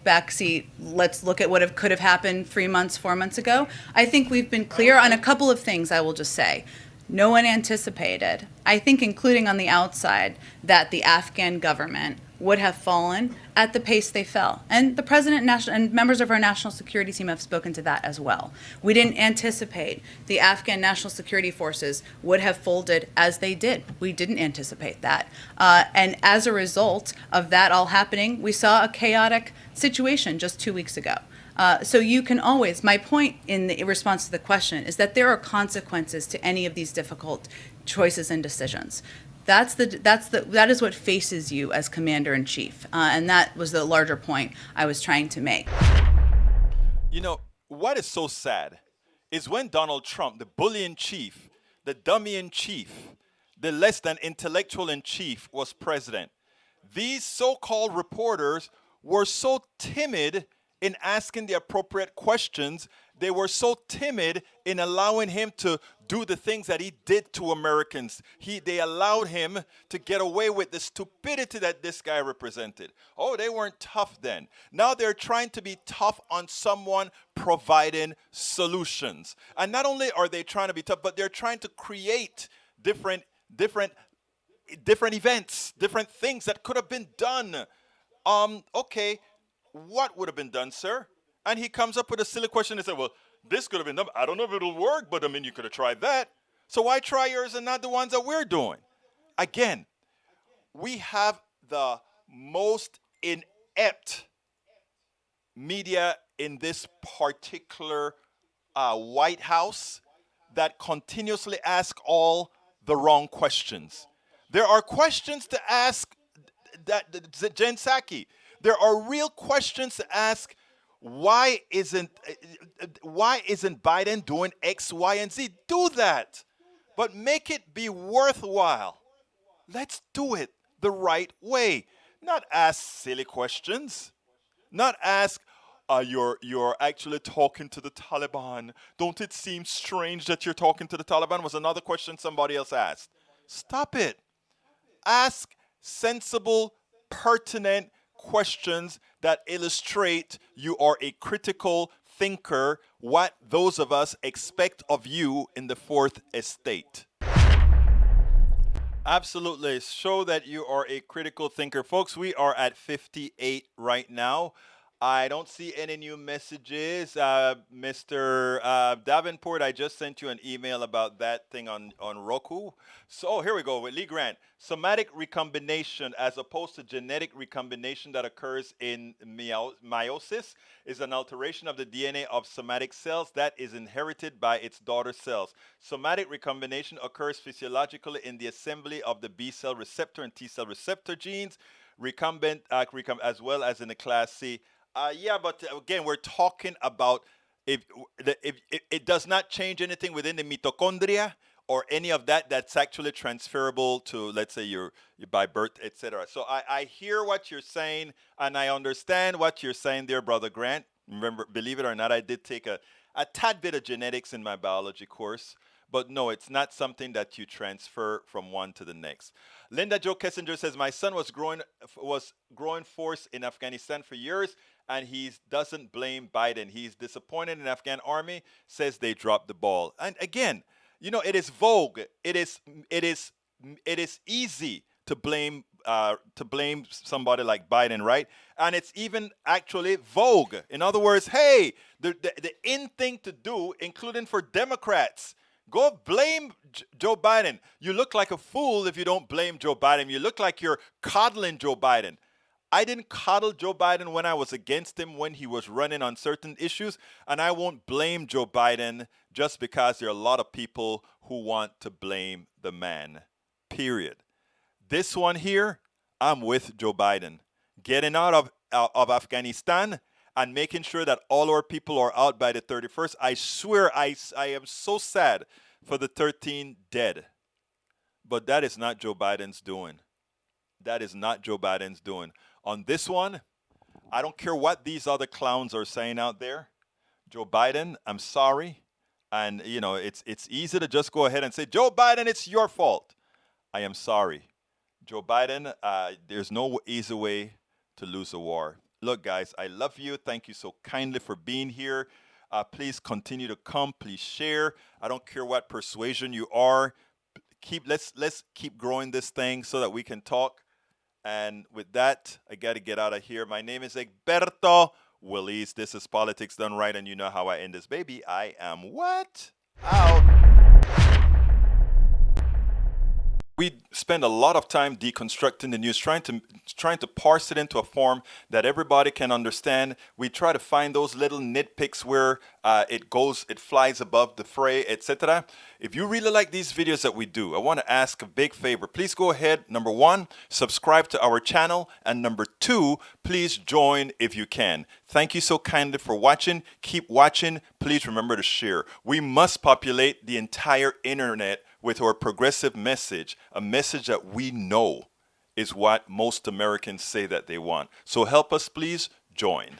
backseat. Let's look at what could have happened 3 months, 4 months ago. I think we've been clear on a couple of things, I will just say. No one anticipated, I think including on the outside, that the Afghan government would have fallen at the pace they fell. And the president and members of our national security team have spoken to that as well. We didn't anticipate the Afghan national security forces would have folded as they did. We didn't anticipate that. And as a result of that all happening, we saw a chaotic situation just 2 weeks ago. So you can always, my point in the response to the question is that there are consequences to any of these difficult choices and decisions. That is what faces you as commander-in-chief, and that was the larger point I was trying to make. You know, what is so sad is when Donald Trump, the bully-in-chief, the dummy-in-chief, the less than intellectual-in-chief was president, these so-called reporters were so timid in asking the appropriate questions. They were so timid in allowing him to do the things that he did to Americans. They allowed him to get away with the stupidity that this guy represented. Oh, they weren't tough then. Now they're trying to be tough on someone providing solutions. And not only are they trying to be tough, but they're trying to create different events, different things that could have been done. Okay, what would have been done, sir? And he comes up with a silly question and says, well, this could have been done. I don't know if it'll work, but I mean, you could have tried that. So why try yours and not the ones that we're doing? Again, we have the most inept media in this particular White House that continuously ask all the wrong questions. There are questions to ask Jen Psaki. There are real questions to ask. Why isn't Biden doing X, Y, and Z? Do that, but make it be worthwhile. Let's do it the right way. Not ask silly questions. Not ask you're actually talking to the Taliban. Don't it seem strange that you're talking to the Taliban? Was another question somebody else asked. Stop it. Ask sensible, pertinent questions that illustrate you are a critical thinker, what those of us expect of you in the fourth estate. Absolutely. Show that you are a critical thinker. Folks, we are at 58 right now. I don't see any new messages. Mr. Davenport, I just sent you an email about that thing on Roku. So here we go with Lee Grant. Somatic recombination as opposed to genetic recombination that occurs in meiosis is an alteration of the DNA of somatic cells that is inherited by its daughter cells. Somatic recombination occurs physiologically in the assembly of the B cell receptor and T cell receptor genes, recombinant as well as in the class C. Yeah, but again, we're talking about if it does not change anything within the mitochondria or any of that that's actually transferable to, let's say, your by birth, etc. So I hear what you're saying, and I understand what you're saying there, Brother Grant. Remember, believe it or not, I did take a tad bit of genetics in my biology course. But no, it's not something that you transfer from one to the next. Linda Jo Kessinger says, my son was growing force in Afghanistan for years, and he doesn't blame Biden. He's disappointed in the Afghan army, says they dropped the ball. And again, you know, it is vogue. It is easy to blame somebody like Biden, right? And it's even actually vogue. In other words, hey, the in thing to do, including for Democrats, go blame Joe Biden. You look like a fool if you don't blame Joe Biden. You look like you're coddling Joe Biden. I didn't coddle Joe Biden when I was against him when he was running on certain issues, and I won't blame Joe Biden just because there are a lot of people who want to blame the man. Period. This one here, I'm with Joe Biden. Getting out of Afghanistan and making sure that all our people are out by the 31st. I swear I am so sad for the 13 dead. But that is not Joe Biden's doing. That is not Joe Biden's doing. On this one, I don't care what these other clowns are saying out there. Joe Biden, I'm sorry. And, you know, it's easy to just go ahead and say, Joe Biden, it's your fault. I am sorry. Joe Biden, there's no easy way to lose a war. Look, guys, I love you. Thank you so kindly for being here. Please continue to come. Please share. I don't care what persuasion you are. Let's keep growing this thing so that we can talk. And with that, I got to get out of here. My name is Egberto Willies. This is Politics Done Right, and you know how I end this, baby. I am what? Out. We spend a lot of time deconstructing the news, trying to parse it into a form that everybody can understand. We try to find those little nitpicks where it flies above the fray, etc. If you really like these videos that we do, I want to ask a big favor. Please go ahead, number one, subscribe to our channel, and number two, please join if you can. Thank you so kindly for watching. Keep watching. Please remember to share. We must populate the entire internet with our progressive message, a message that we know is what most Americans say that they want. So help us, please join.